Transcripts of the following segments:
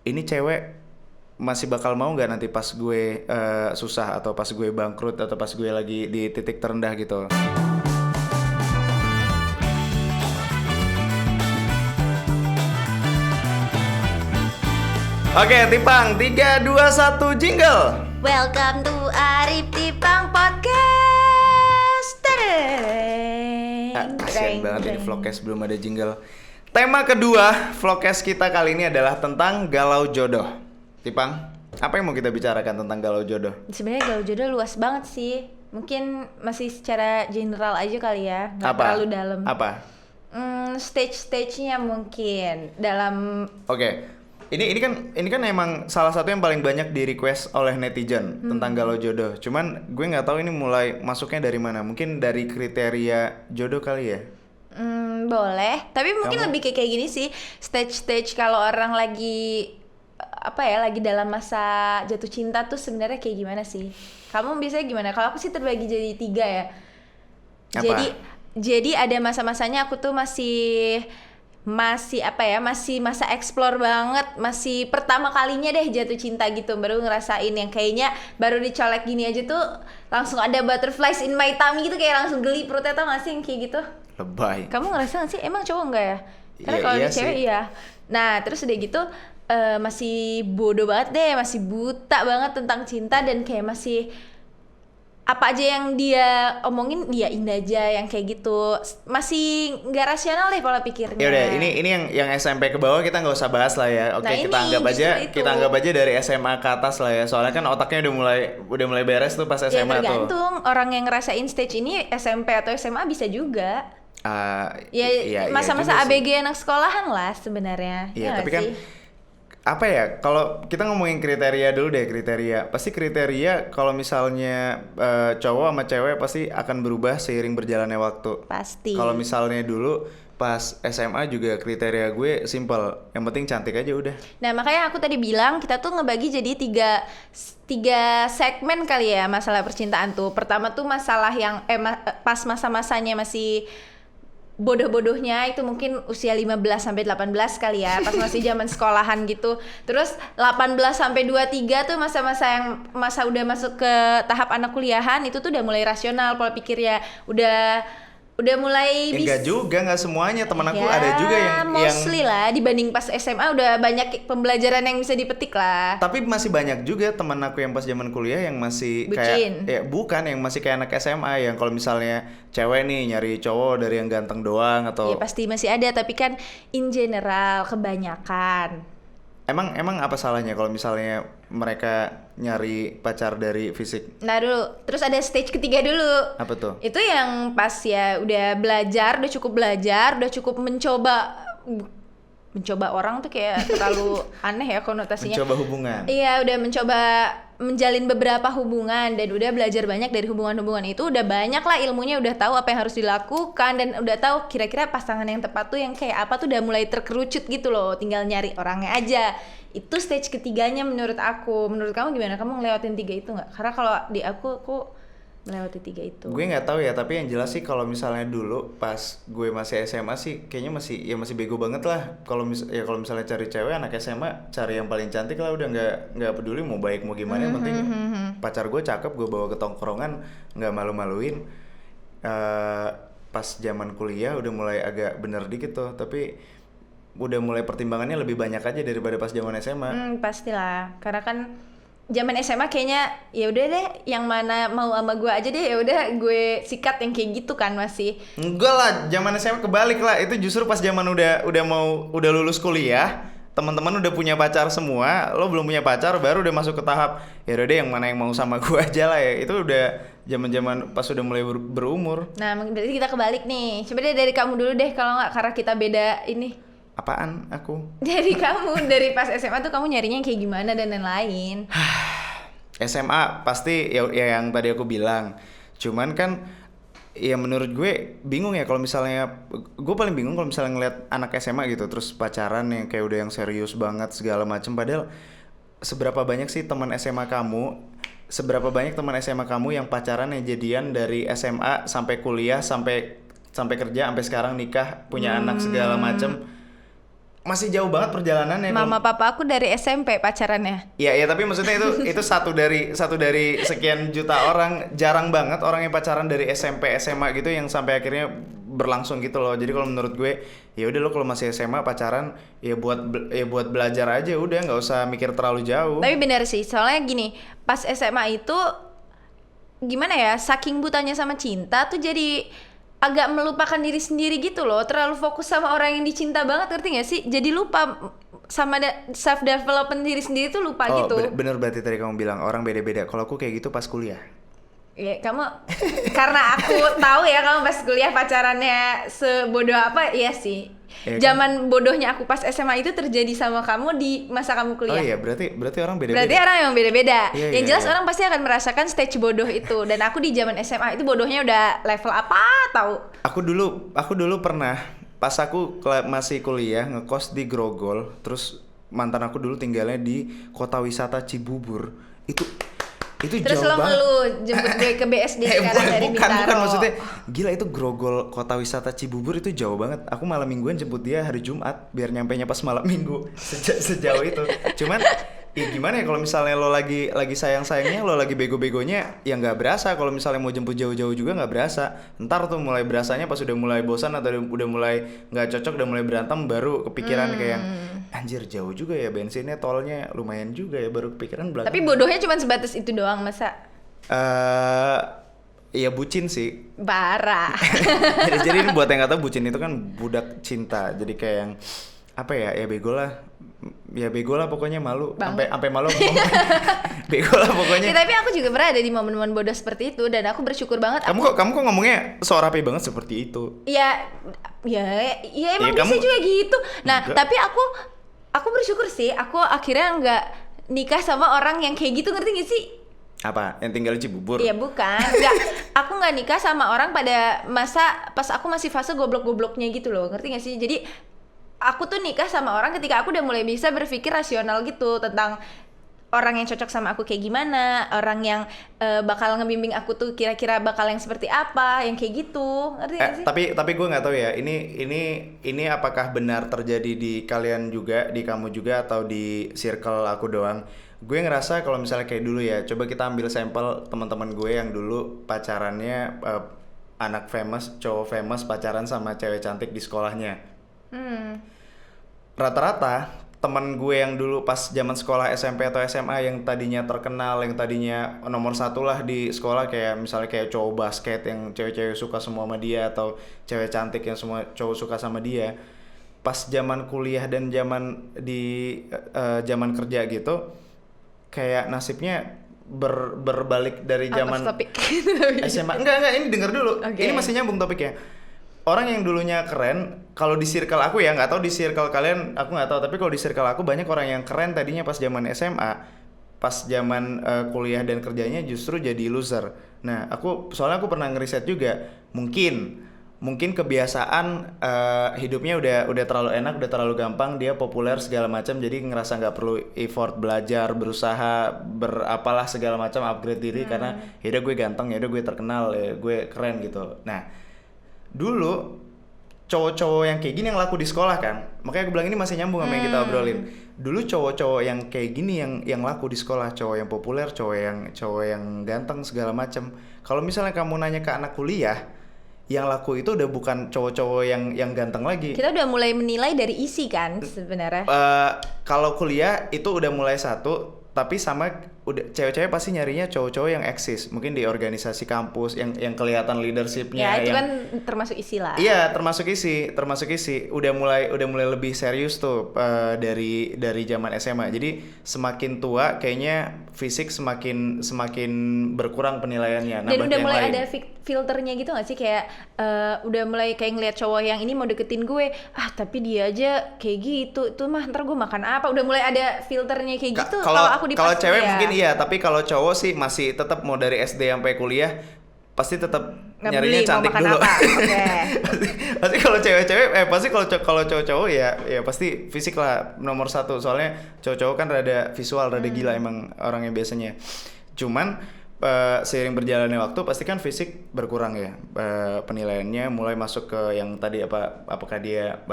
ini cewek masih bakal mau nggak nanti pas gue susah atau pas gue bangkrut atau pas gue lagi di titik terendah gitu. Oke, Tipang, 3, 2, 1, jingle. Welcome to Arif Tipang Podcast. Kasian banget ini vlogcast belum ada jingle. Tema kedua vlogcast kita kali ini adalah tentang galau jodoh. Tipang, apa yang mau kita bicarakan tentang galau jodoh? Sebenarnya galau jodoh luas banget sih. Mungkin masih secara general aja kali ya, nggak Apa? terlalu dalam. Apa? Stage-stage-nya mungkin dalam. Oke. Ini kan emang salah satu yang paling banyak di request oleh netizen tentang galau jodoh. Cuman gue nggak tahu ini mulai masuknya dari mana. Mungkin dari kriteria jodoh kali ya. Boleh. Tapi mungkin Kamu- lebih kayak gini sih. Stage-stage kalau orang lagi lagi dalam masa jatuh cinta tuh sebenarnya kayak gimana sih? Kamu biasanya gimana? Kalau aku sih terbagi jadi 3 ya. Apa? Jadi ada masa-masanya aku tuh masih masa explore banget, masih pertama kalinya deh jatuh cinta gitu, baru ngerasain yang kayaknya baru dicolek gini aja tuh langsung ada butterflies in my tummy gitu, kayak langsung geli perutnya, tau gak sih yang kayak gitu? Lebay. Kamu ngerasa gak sih? Emang cowok enggak ya? Karena Iya, kalau iya di cewek sih. iya. Nah terus udah gitu masih bodoh banget deh, masih buta banget tentang cinta, dan kayak masih apa aja yang dia omongin dia indah aja, yang kayak gitu, masih nggak rasional deh pola pikirnya. Ya udah, ini yang SMP ke bawah kita nggak usah bahas lah ya. Oke, Nah, kita ini anggap aja justru itu. kita anggap aja dari SMA ke atas lah ya. Soalnya kan otaknya udah mulai beres tuh pas Ya SMA tuh. tergantung orang yang ngerasain stage ini SMP atau SMA bisa juga. Ya Iya masa-masa juga sih. ABG anak sekolahan lah sebenarnya. Iya, Ya tapi nggak kan sih? apa ya, kalau kita ngomongin kriteria dulu deh, kriteria pasti kriteria kalau misalnya cowok sama cewek pasti akan berubah seiring berjalannya waktu. Pasti. Kalau misalnya dulu pas SMA juga kriteria gue simple, yang penting cantik aja udah. Nah makanya aku tadi bilang kita tuh ngebagi jadi tiga segmen kali ya masalah percintaan tuh. Pertama tuh masalah yang pas masa-masanya masih bodoh-bodohnya, itu mungkin usia 15 sampai 18 kali ya, pas masih zaman sekolahan gitu. Terus 18 sampai 23 tuh masa udah masuk ke tahap anak kuliahan, itu tuh udah mulai rasional pola pikirnya, udah mulai Enggak juga, enggak semuanya. Temen aku ya, ada juga yang mostly lah dibanding pas SMA udah banyak pembelajaran yang bisa dipetik lah. tapi masih banyak juga teman aku yang pas zaman kuliah yang masih Bucin. kayak bukan, yang masih kayak anak SMA yang kalau misalnya cewek nih nyari cowok dari yang ganteng doang atau Ya pasti masih ada, tapi kan in general kebanyakan. emang apa salahnya kalau misalnya mereka nyari pacar dari fisik? Nah dulu, terus ada stage ketiga dulu. Apa tuh? Itu yang pas ya udah belajar, udah cukup mencoba orang tuh kayak terlalu aneh ya konotasinya. Mencoba hubungan. Iya, udah mencoba menjalin beberapa hubungan dan udah belajar banyak dari hubungan-hubungan itu, udah banyak lah ilmunya, udah tahu apa yang harus dilakukan dan udah tahu kira-kira pasangan yang tepat tuh yang kayak apa, tuh udah mulai terkerucut gitu loh, tinggal nyari orangnya aja. Itu stage ketiganya menurut aku. Menurut kamu gimana? Kamu ngelewatin 3 itu nggak? Karena kalau di aku melewati 3 itu. Gue nggak tahu ya, tapi yang jelas sih kalau misalnya dulu pas gue masih SMA sih kayaknya masih bego banget lah. Kalau misalnya cari cewek anak SMA, cari yang paling cantik lah, udah nggak peduli mau baik mau gimana, yang penting pacar gue cakep, gue bawa ke tongkrongan, nggak malu-maluin. Pas zaman kuliah udah mulai agak bener dikit tuh, tapi udah mulai pertimbangannya lebih banyak aja daripada pas zaman SMA. Pastilah, karena kan zaman SMA kayaknya ya udah deh, yang mana mau sama gue aja deh, ya udah gue sikat yang kayak gitu kan masih. Enggak lah, zaman SMA kebalik lah. Itu justru pas zaman udah lulus kuliah, teman-teman udah punya pacar semua, lo belum punya pacar, baru udah masuk ke tahap ya udah deh yang mana yang mau sama gue aja lah ya. Itu udah zaman-zaman pas udah mulai berumur. Nah berarti kita kebalik nih. Coba deh dari kamu dulu deh, kalau nggak, karena kita beda ini. Apaan aku? Dari kamu, dari pas SMA tuh kamu nyarinya kayak gimana dan lain-lain. SMA pasti ya yang tadi aku bilang. Cuman kan ya menurut gue bingung ya kalau misalnya, gue paling bingung kalau misalnya ngeliat anak SMA gitu terus pacaran yang kayak udah yang serius banget segala macem. Padahal seberapa banyak teman SMA kamu yang pacaran yang jadian dari SMA sampai kuliah sampai kerja sampai sekarang nikah punya anak segala macem. masih jauh banget perjalanannya. Mama papa aku dari SMP pacarannya. Iya, iya, tapi maksudnya itu satu dari sekian juta orang, jarang banget orang yang pacaran dari SMP SMA gitu yang sampai akhirnya berlangsung gitu loh. Jadi kalau menurut gue, ya udah lo kalau masih SMA pacaran ya buat belajar aja, udah nggak usah mikir terlalu jauh. Tapi benar sih, soalnya gini, pas SMA itu gimana ya, saking butanya sama cinta tuh jadi agak melupakan diri sendiri gitu loh, terlalu fokus sama orang yang dicinta banget, ngerti gak sih? Jadi lupa sama self development diri sendiri tuh lupa Oh, gitu. bener berarti tadi kamu bilang orang beda-beda. Kalau aku kayak gitu pas kuliah. Ya kamu, karena aku tahu ya kamu pas kuliah pacarannya sebodoh apa, iya sih. Iya kan? Zaman bodohnya aku pas SMA itu terjadi sama kamu di masa kamu Oh kuliah. iya, berarti orang beda-beda. Berarti orang yang beda-beda. Iya, Yang iya, jelas iya. orang pasti akan merasakan stage bodoh itu. Dan aku di zaman SMA itu bodohnya udah level apa tahu. Aku dulu pernah pas aku masih kuliah ngekos di Grogol, terus mantan aku dulu tinggalnya di kota wisata Cibubur. Itu Terus jauh lo banget. ngeluh jemput gue ke BSD sekarang dari Bintaro. Bukan maksudnya gila, itu Grogol kota wisata Cibubur itu jauh banget. Aku malam mingguan jemput dia hari Jumat biar nyampainya pas malam minggu. Sejauh itu. Cuman ya gimana ya, kalau misalnya lo lagi sayang-sayangnya, lo lagi bego-begonya, ya nggak berasa. Kalau misalnya mau jemput jauh-jauh juga nggak berasa. Ntar tuh mulai berasanya pas udah mulai bosan atau udah mulai nggak cocok, udah mulai berantem, baru kepikiran kayak anjir jauh juga ya, bensinnya, tolnya lumayan juga ya, baru kepikiran belakang. Tapi bodohnya cuma sebatas itu doang, masa? Ya bucin sih. Parah. jadi ini buat yang nggak tahu, bucin itu kan budak cinta. Jadi kayak yang apa ya bego lah pokoknya, malu sampai malu ngomong. Bego lah pokoknya. Ya, tapi aku juga berada di momen-momen bodoh seperti itu dan aku bersyukur banget. Kamu kok ngomongnya so rapi banget seperti itu. Ya emang Ya, bisa kamu- juga gitu. Nah, Enggak. tapi aku bersyukur sih, aku akhirnya nggak nikah sama orang yang kayak gitu, ngerti gak sih? Apa? Yang tinggal di Cibubur? Iya bukan, aku nggak nikah sama orang pada masa pas aku masih fase goblok-gobloknya gitu loh, ngerti gak sih? Jadi aku tuh nikah sama orang ketika aku udah mulai bisa berpikir rasional gitu tentang orang yang cocok sama aku kayak gimana, orang yang bakal ngebimbing aku tuh kira-kira bakal yang seperti apa, yang kayak gitu, ngerti gak sih? Tapi gue nggak tahu ya, ini apakah benar terjadi di kalian juga, di kamu juga, atau di circle aku doang. Gue ngerasa kalau misalnya kayak dulu ya, coba kita ambil sampel teman-teman gue yang dulu pacarannya anak famous, cowok famous pacaran sama cewek cantik di sekolahnya. Rata-rata teman gue yang dulu pas zaman sekolah SMP atau SMA yang tadinya terkenal, yang tadinya nomor satu lah di sekolah, kayak misalnya kayak cowok basket yang cewek-cewek suka semua sama dia, atau cewek cantik yang semua cowok suka sama dia, pas zaman kuliah dan zaman zaman kerja gitu, kayak nasibnya berbalik dari Out of zaman topic. SMA. Enggak, ini denger dulu. Oke. Ini masih nyambung topiknya. Orang yang dulunya keren, kalau di circle aku ya, nggak tahu di circle kalian, aku nggak tahu, tapi kalau di circle aku banyak orang yang keren tadinya pas zaman SMA, pas zaman kuliah dan kerjanya justru jadi loser. Nah, soalnya aku pernah ngeriset juga, mungkin kebiasaan hidupnya udah terlalu enak, udah terlalu gampang, dia populer segala macam, jadi ngerasa nggak perlu effort belajar, berusaha, berapalah segala macam, upgrade diri karena yaudah gue ganteng, yaudah gue terkenal, ya gue keren gitu. Nah, dulu cowok-cowok yang kayak gini yang laku di sekolah kan, makanya aku bilang ini masih nyambung sama yang kita obrolin. Dulu cowok-cowok yang kayak gini yang laku di sekolah, cowok yang populer, cowok yang ganteng segala macam. Kalau misalnya kamu nanya ke anak kuliah, yang laku itu udah bukan cowok-cowok yang ganteng lagi. Kita udah mulai menilai dari isi kan sebenarnya. Kalau kuliah itu udah mulai satu, tapi sama udah cewek-cewek pasti nyarinya cowok-cowok yang eksis, mungkin di organisasi kampus yang kelihatan leadershipnya. Ya itu yang, kan termasuk isi lah. Iya, termasuk isi. Udah mulai lebih serius tuh dari zaman SMA. Jadi semakin tua kayaknya fisik semakin berkurang penilaiannya. Dan Nambah udah yang mulai lain. ada filternya gitu gak sih, kayak udah mulai kayak ngeliat cowok yang ini mau deketin gue, tapi dia aja kayak gitu, itu mah ntar gue makan apa, udah mulai ada filternya kayak gitu. Kalau aku di Kalau pas cewek kuliah. mungkin iya, tapi kalau cowok sih masih tetap mau dari SD sampai kuliah pasti tetap Nggak nyarinya beli, mau cantik makan dulu. apa. Oke. pasti kalau cewek-cewek kalau cowok-cowok ya pasti fisik lah nomor satu, soalnya cowok-cowok kan rada visual, rada gila emang orangnya biasanya. Cuman seiring berjalannya waktu pasti kan fisik berkurang ya, penilaiannya mulai masuk ke yang tadi apakah dia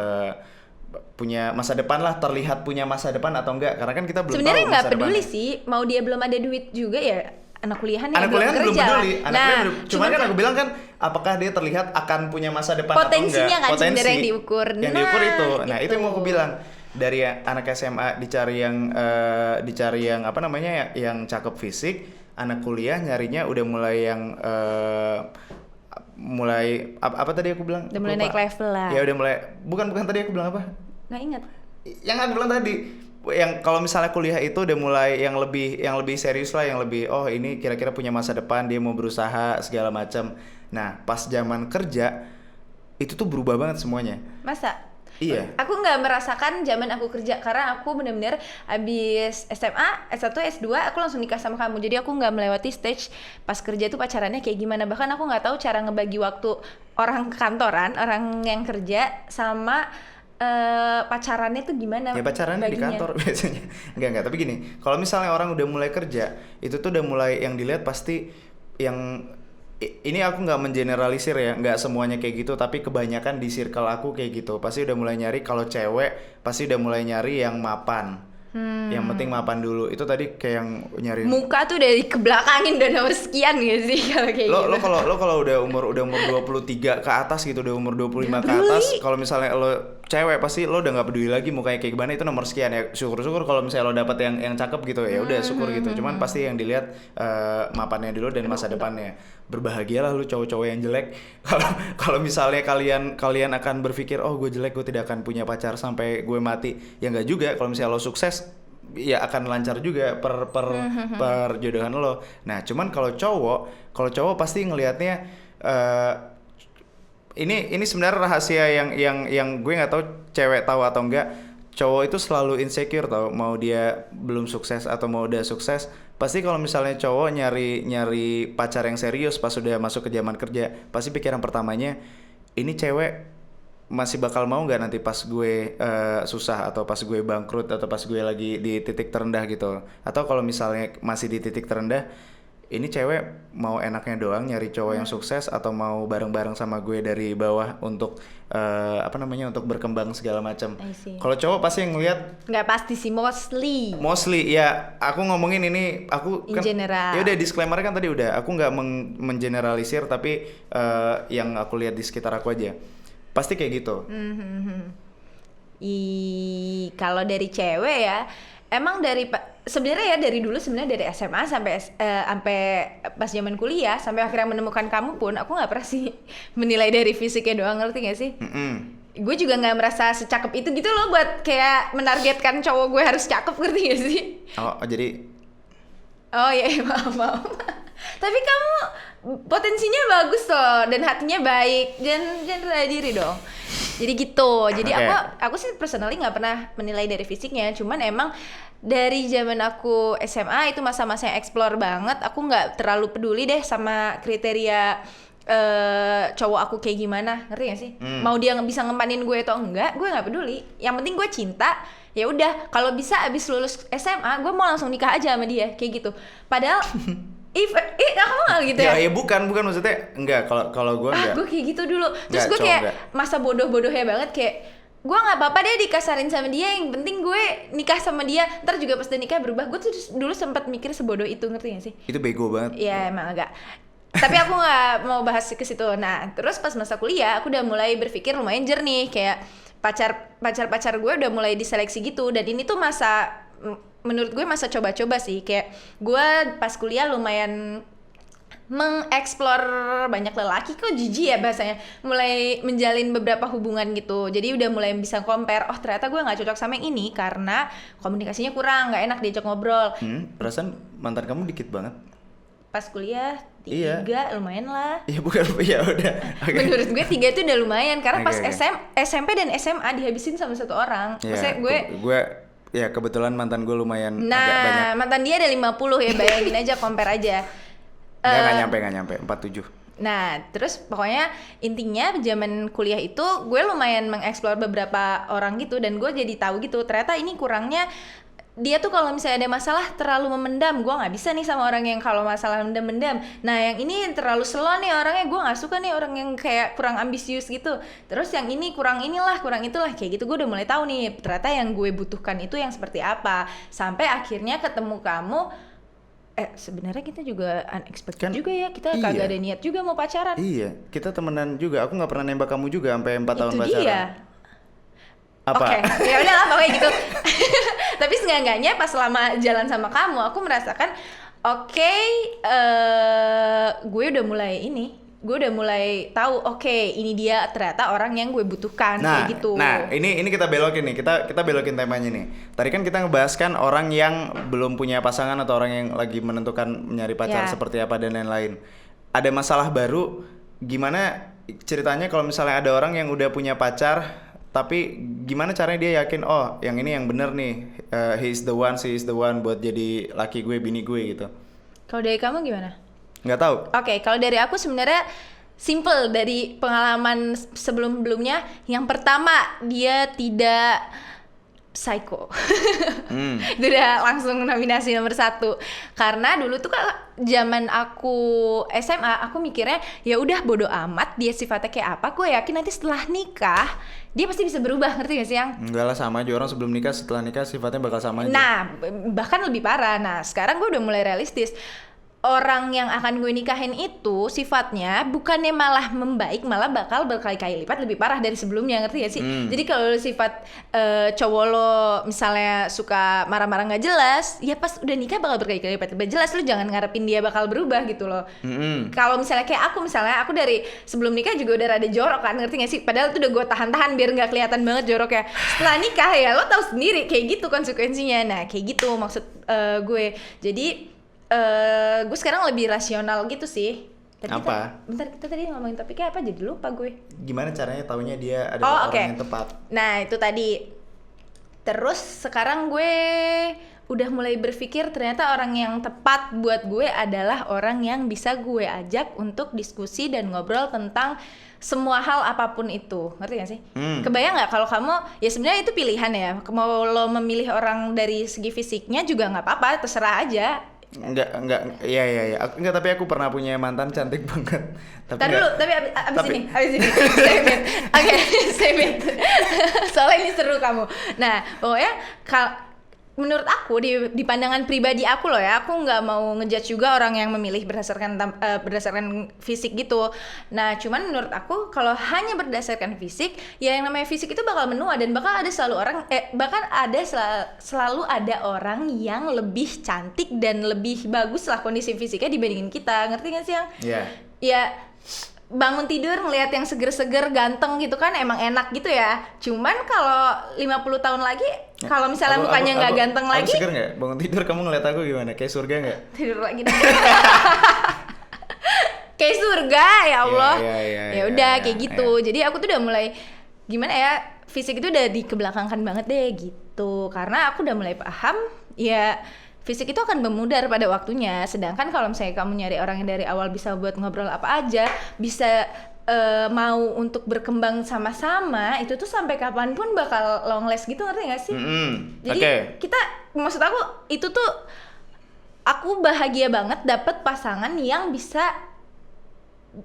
punya masa depan lah, terlihat punya masa depan atau enggak, karena kan kita belum Sebenarnya tahu nggak masa peduli depannya. sih, mau dia belum ada duit juga ya anak kuliahan ya Anak belum kuliah belum kerja. peduli, cuman cuman kan aku bilang kan apakah dia terlihat akan punya masa depan Potensinya atau enggak? kan sebenarnya yang diukur. Yang Nah, diukur itu. Nah, itu yang mau itu. aku bilang. Dari anak SMA dicari yang apa namanya yang cakep fisik, anak kuliah nyarinya udah mulai yang mulai apa tadi aku bilang? Udah mulai Lupa. naik level lah. Ya udah mulai bukan tadi aku bilang apa? Nggak ingat. Yang aku bilang tadi, yang kalau misalnya kuliah itu udah mulai yang lebih serius lah, yang lebih ini kira-kira punya masa depan, dia mau berusaha segala macam. Nah, pas zaman kerja itu tuh berubah banget semuanya. Masa? Iya. Aku nggak merasakan zaman aku kerja karena aku benar-benar habis SMA, S1, S2 aku langsung nikah sama kamu. Jadi aku nggak melewati stage pas kerja tuh pacarannya kayak gimana. Bahkan aku nggak tahu cara ngebagi waktu orang kantoran, orang yang kerja sama pacarannya tuh gimana. Ya pacarannya di baginya. kantor biasanya. Enggak, tapi gini, kalau misalnya orang udah mulai kerja, itu tuh udah mulai yang dilihat pasti yang ini aku nggak mengeneralisir ya, nggak semuanya kayak gitu, tapi kebanyakan di circle aku kayak gitu. Pasti udah mulai nyari, kalau cewek pasti udah mulai nyari yang mapan. Yang penting mapan dulu. Itu tadi kayak yang nyari Muka tuh dari kebelakangin udah nomor sekian gak sih kalau kayak gitu. lo kalau udah umur 23 ke atas gitu, udah umur 25 ke atas, kalau misalnya lo cewek pasti lo udah nggak peduli lagi mukanya kayak gimana, itu nomor sekian ya. Syukur-syukur kalau misalnya lo dapet yang cakep gitu, ya udah syukur gitu. Cuman pasti yang dilihat mapannya dulu dan masa depannya. Berbahagialah lu cowok-cowok yang jelek. Kalau misalnya kalian akan berpikir gue jelek, gue tidak akan punya pacar sampai gue mati, ya nggak juga. Kalau misalnya lo sukses, ya akan lancar juga perjodohan lo. Nah, cuman kalau cowok pasti ngelihatnya ini sebenarnya rahasia yang gue nggak tahu cewek tahu atau enggak. Cowok itu selalu insecure tau, mau dia belum sukses atau mau udah sukses, pasti kalau misalnya cowok nyari pacar yang serius pas udah masuk ke zaman kerja, pasti pikiran pertamanya, ini cewek masih bakal mau nggak nanti pas gue susah, atau pas gue bangkrut, atau pas gue lagi di titik terendah gitu. Atau kalau misalnya masih di titik terendah, ini cewek mau enaknya doang nyari cowok yang sukses, atau mau bareng-bareng sama gue dari bawah untuk untuk berkembang segala macam. I see. Kalau cowok pasti yang ngeliat Nggak pasti sih, mostly ya, aku ngomongin ini aku in kan general. ya udah disclaimer kan tadi udah, aku nggak mengeneralisir, tapi yang aku lihat di sekitar aku aja pasti kayak gitu. Kalau dari cewek ya, emang sebenarnya ya dari dulu, sebenarnya dari SMA sampai pas zaman kuliah sampai akhirnya menemukan kamu pun, aku nggak pernah sih menilai dari fisiknya doang, ngerti gak sih? Gue juga nggak merasa secakep itu gitu loh buat kayak menargetkan cowok gue harus cakep, ngerti gak sih? Jadi maaf. Tapi kamu potensinya bagus loh dan hatinya baik, jangan rendah diri dong. Jadi gitu. Jadi Okay. aku sih personally nggak pernah menilai dari fisiknya, cuman emang dari zaman aku SMA itu masa-masa yang explore banget. Aku nggak terlalu peduli deh sama kriteria cowok aku kayak gimana, ngerti gak sih? Mau dia bisa ngempanin gue atau enggak, gue nggak peduli. Yang penting gue cinta. Ya udah, kalau bisa abis lulus SMA gue mau langsung nikah aja sama dia, kayak gitu. Padahal kamu nggak gitu ya? ya bukan maksudnya enggak, kalau gue enggak. Gue kayak gitu dulu. Terus Nggak, gue cowok kayak nggak. masa bodoh-bodohnya banget, kayak gue nggak apa-apa deh dikasarin sama dia, yang penting gue nikah sama dia. Ntar juga pas udah nikah berubah. Gue tuh dulu sempat mikir sebodoh itu, ngerti gak sih? Itu bego banget. Iya emang agak. Tapi aku nggak mau bahas ke situ. Nah terus pas masa kuliah aku udah mulai berpikir lumayan jernih, kayak pacar gue udah mulai diseleksi gitu. Dan ini tuh masa, menurut gue masa coba-coba sih. Kayak gue pas kuliah lumayan mengeksplor banyak lelaki, kok jijik ya bahasanya, mulai menjalin beberapa hubungan gitu. Jadi udah mulai bisa compare, ternyata gue nggak cocok sama yang ini karena komunikasinya kurang, nggak enak diajak ngobrol. Perasaan mantan kamu dikit banget. Pas kuliah 3 Iya. lumayan lah. Ya bukan, ya udah. Okay. Menurut gue 3 itu udah lumayan karena pas Okay. SMP dan SMA dihabisin sama satu orang. Maksudnya gue ya kebetulan mantan gue lumayan agak banyak. nah mantan dia ada 50 ya, bayangin aja, compare aja. Nggak nyampe 47. Nah, terus pokoknya intinya zaman kuliah itu gue lumayan mengeksplor beberapa orang gitu, dan gue jadi tahu gitu ternyata ini kurangnya dia tuh kalau misalnya ada masalah terlalu memendam. Gue nggak bisa nih sama orang yang kalau masalah mendam-mendam. Nah yang ini terlalu slow nih orangnya, gue nggak suka nih orang yang kayak kurang ambisius gitu. Terus yang ini kurang inilah, kurang itulah, kayak gitu. Gue udah mulai tahu nih ternyata yang gue butuhkan itu yang seperti apa. Sampai akhirnya ketemu kamu. Sebenarnya kita juga unexpected Kan, juga ya, kita iya. kagak ada niat juga mau pacaran. Iya, kita temenan juga. Aku nggak pernah nembak kamu juga sampai 4 tahun Itu pacaran. dia. Apa? Oke, ya udahlah pokoknya gitu. Tapi seenggak-enggaknya pas selama jalan sama kamu, aku merasakan oke, gue udah mulai tahu oke, ini dia ternyata orang yang gue butuhkan kayak gitu. Nah, ini kita belokin nih. Kita belokin temanya nih. Tadi kan kita ngebahas kan orang yang belum punya pasangan atau orang yang lagi menentukan mencari pacar seperti apa dan lain-lain. Ada masalah baru, gimana ceritanya kalau misalnya ada orang yang udah punya pacar tapi gimana caranya dia yakin oh yang ini yang bener nih, he is the one, she is the one buat jadi laki gue, bini gue gitu. Kalau dari kamu gimana? Nggak tahu. Oke, kalau dari aku sebenarnya simple dari pengalaman sebelum-sebelumnya. Yang pertama, dia tidak psycho. Itu udah langsung nominasi nomor 1. Karena dulu tuh kan zaman aku SMA, aku mikirnya ya udah bodo amat dia sifatnya kayak apa, gue yakin nanti setelah nikah dia pasti bisa berubah, ngerti gak sih yang? Enggak lah, sama aja orang sebelum nikah, setelah nikah sifatnya bakal sama aja. Nah, bahkan lebih parah. Nah, sekarang gue udah mulai realistis. Orang yang akan gue nikahin itu sifatnya bukannya malah membaik, malah bakal berkali-kali lipat lebih parah dari sebelumnya, ngerti gak sih? Jadi kalau sifat cowok lo misalnya suka marah-marah gak jelas, ya pas udah nikah bakal berkali-kali lipat lebih jelas. Lu jangan ngarepin dia bakal berubah gitu loh. Kalau misalnya kayak aku dari sebelum nikah juga udah rada jorok kan, ngerti gak sih? Padahal tuh udah gue tahan-tahan biar gak kelihatan banget joroknya. Setelah nikah ya lo tahu sendiri kayak gitu konsekuensinya. Nah kayak gitu maksud gue. Jadi gue sekarang lebih rasional gitu sih. Apa? Bentar, kita tadi ngomongin topiknya apa, jadi lupa gue. Gimana caranya taunya dia adalah orang yang tepat? Nah itu tadi. Terus sekarang gue udah mulai berpikir ternyata orang yang tepat buat gue adalah orang yang bisa gue ajak untuk diskusi dan ngobrol tentang semua hal apapun itu, ngerti gak sih? Kebayang nggak kalau kamu, ya sebenarnya itu pilihan ya, mau lo memilih orang dari segi fisiknya juga nggak apa-apa, terserah aja. Enggak, iya. Enggak, tapi aku pernah punya mantan cantik banget. Tapi abis ini save it. Oke, save it. Soalnya ini seru kamu. Nah, pokoknya menurut aku di pandangan pribadi aku loh ya, aku nggak mau ngejudge juga orang yang memilih berdasarkan fisik gitu. Nah, cuman menurut aku kalau hanya berdasarkan fisik, ya yang namanya fisik itu bakal menua dan bakal ada selalu ada orang yang lebih cantik dan lebih bagus lah kondisi fisiknya dibandingin kita, ngerti nggak sih yang? Iya. Ya bangun tidur ngelihat yang seger-seger ganteng gitu kan emang enak gitu ya. Cuman kalau 50 tahun lagi kalau misalnya mukanya nggak ganteng lagi. Aku seger nggak? Bangun tidur kamu ngeliat aku gimana? Kayak surga nggak? Tidur lagi deh. Kayak surga ya Allah. Ya udah kayak gitu. Jadi aku tuh udah mulai gimana ya, fisik itu udah dikebelakangkan banget deh gitu. Karena aku udah mulai paham ya fisik itu akan memudar pada waktunya. Sedangkan kalau misalnya kamu nyari orang yang dari awal bisa buat ngobrol apa aja, bisa mau untuk berkembang sama-sama, itu tuh sampai kapanpun bakal long last gitu, ngerti gak sih? Jadi kita, maksud aku itu tuh aku bahagia banget dapet pasangan yang bisa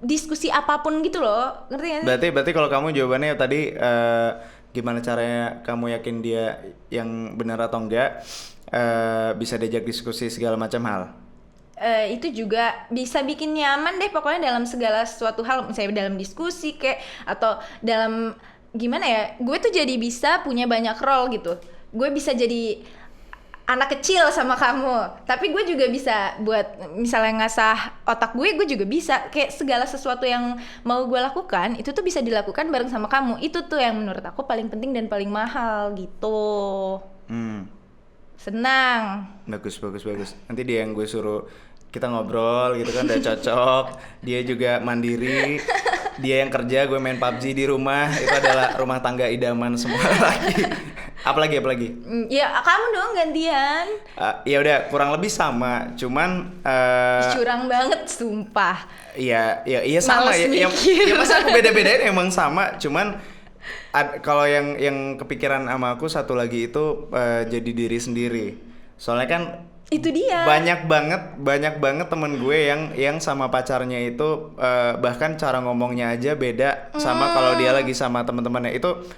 diskusi apapun gitu loh, ngerti gak sih? Berarti kalau kamu jawabannya tadi gimana caranya kamu yakin dia yang benar atau enggak, bisa diajak diskusi segala macam hal. Itu juga bisa bikin nyaman deh pokoknya dalam segala sesuatu hal, misalnya dalam diskusi kayak atau dalam gimana ya, gue tuh jadi bisa punya banyak role gitu. Gue bisa jadi anak kecil sama kamu, tapi gue juga bisa buat misalnya ngasah otak gue juga bisa. Kayak segala sesuatu yang mau gue lakukan itu tuh bisa dilakukan bareng sama kamu. Itu tuh yang menurut aku paling penting dan paling mahal gitu. Senang. Bagus. Nanti dia yang gue suruh kita ngobrol gitu kan, udah cocok. Dia juga mandiri. Dia yang kerja, gue main PUBG di rumah. Itu adalah rumah tangga idaman semua lagi. Apalagi? Ya kamu dong gantian. Ya udah kurang lebih sama, cuman curang banget sumpah. Iya sama ya. Ya masa aku beda-bedain emang sama, cuman Kalau yang kepikiran sama aku satu lagi itu jadi diri sendiri. Soalnya kan Itu dia. banyak banget temen gue yang sama pacarnya itu bahkan cara ngomongnya aja beda sama kalau dia lagi sama teman-temannya. Itu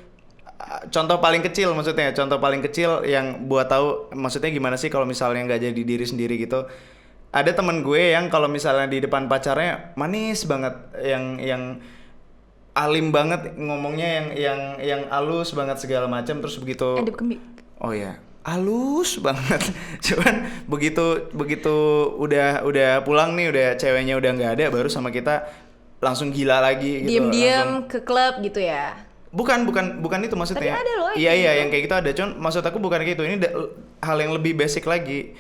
contoh paling kecil, maksudnya contoh paling kecil yang buat tahu maksudnya gimana sih kalau misalnya nggak jadi diri sendiri gitu. Ada temen gue yang kalau misalnya di depan pacarnya manis banget, yang alim banget ngomongnya, yang halus banget segala macam, terus begitu Edip kembi. oh ya halus banget cuman begitu begitu udah pulang nih, udah ceweknya udah nggak ada, baru sama kita langsung gila lagi gitu. Diem-diem ke klub gitu ya. Bukan itu maksudnya. Tapi ada loh Iya kayak gitu. yang kayak gitu ada, cuman maksud aku bukan kayak gitu. Ini hal yang lebih basic lagi.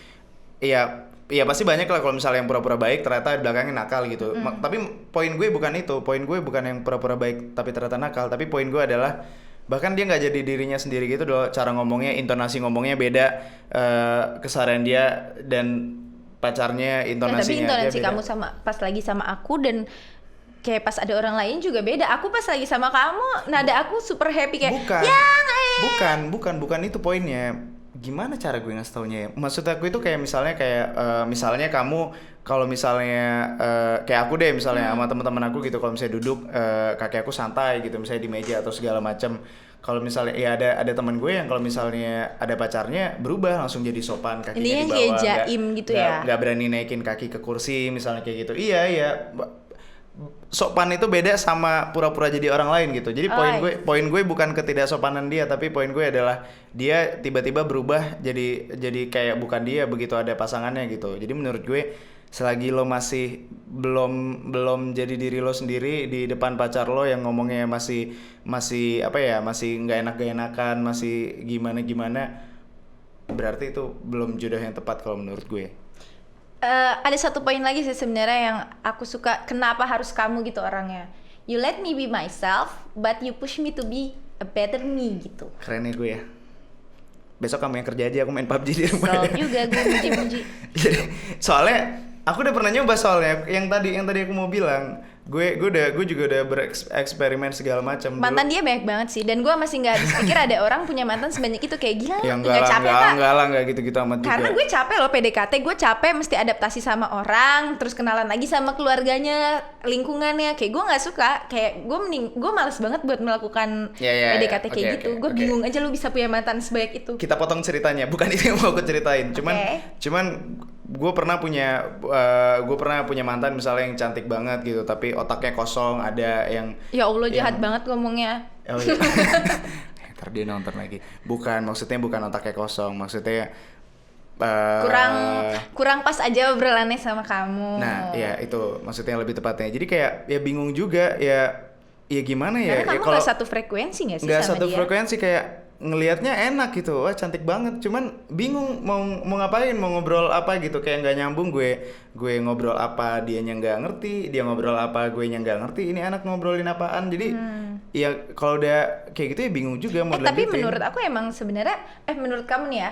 Iya, iya pasti banyak lah kalau misalnya yang pura-pura baik ternyata di belakangnya nakal gitu. Tapi poin gue bukan itu. Poin gue bukan yang pura-pura baik tapi ternyata nakal. Tapi poin gue adalah bahkan dia nggak jadi dirinya sendiri gitu loh. Cara ngomongnya, intonasi ngomongnya beda. Keseharian dia dan pacarnya Nah, intonasinya tapi aja intonasi beda. kamu sama pas lagi sama aku dan kayak pas ada orang lain juga beda. Aku pas lagi sama kamu, nada aku super happy kayak Bukan. yang Bukan itu poinnya. Gimana cara gue ngasih taunya ya? Maksud aku itu kayak misalnya kamu kalau misalnya kayak aku deh misalnya sama teman-teman aku gitu, kalau misalnya duduk kaki aku santai gitu misalnya di meja atau segala macam. Kalau misalnya ya ada teman gue yang kalau misalnya ada pacarnya berubah langsung jadi sopan, kakinya Ini di yang bawah, kayak jaim gitu ya? nggak berani naikin kaki ke kursi misalnya kayak gitu. Iya. Sopan itu beda sama pura-pura jadi orang lain gitu. Jadi poin gue bukan ketidaksopanan dia, tapi poin gue adalah dia tiba-tiba berubah jadi kayak bukan dia begitu ada pasangannya gitu. Jadi menurut gue selagi lo masih belum jadi diri lo sendiri di depan pacar lo yang ngomongnya masih apa ya, masih nggak enakan, masih gimana, berarti itu belum jodoh yang tepat kalau menurut gue. ada satu poin lagi sih sebenarnya yang aku suka, kenapa harus kamu gitu orangnya. You let me be myself, but you push me to be a better me gitu. Keren ya gue ya. Besok kamu yang kerja aja, aku main PUBG di rumah. So juga gue muji-muji. Jadi soalnya aku udah pernah nyoba, soalnya yang tadi aku mau bilang, gue juga udah bereksperimen segala macam. Mantan dia banyak banget sih, dan gue masih nggak habis pikir ada orang punya mantan sebanyak itu, kayak gila. Ya Nggak capek pak? enggak gitu-gitu amat juga. Karena gue capek loh PDKT, gue capek mesti adaptasi sama orang, terus kenalan lagi sama keluarganya, lingkungannya. Kayak gue nggak suka, kayak gue males banget buat melakukan PDKT kayak Oke, gitu. oke, Gue oke. bingung aja lu bisa punya mantan sebanyak itu. Kita potong ceritanya, bukan itu yang mau aku ceritain. Cuman gue pernah punya mantan misalnya yang cantik banget gitu, tapi otaknya kosong. Ada yang Ya Allah jahat banget ngomongnya. oh iya. Ntar dia nonton lagi. Bukan, maksudnya bukan otaknya kosong, maksudnya Kurang pas aja obrolannya sama kamu. nah ya itu maksudnya yang lebih tepatnya. Jadi kayak ya bingung juga ya gimana ya. Karena kamu kalau nggak satu frekuensi nggak sih nggak sama satu dia? frekuensi, kayak ngelihatnya enak gitu, wah cantik banget, cuman bingung mau ngapain, mau ngobrol apa gitu, kayak nggak nyambung. Gue ngobrol apa dianya nggak ngerti, dia ngobrol apa gue nya nggak ngerti, ini anak ngobrolin apaan. Jadi ya kalau udah kayak gitu ya bingung juga mau Tapi dilanjutin. menurut aku emang sebenarnya, menurut kamu nih ya,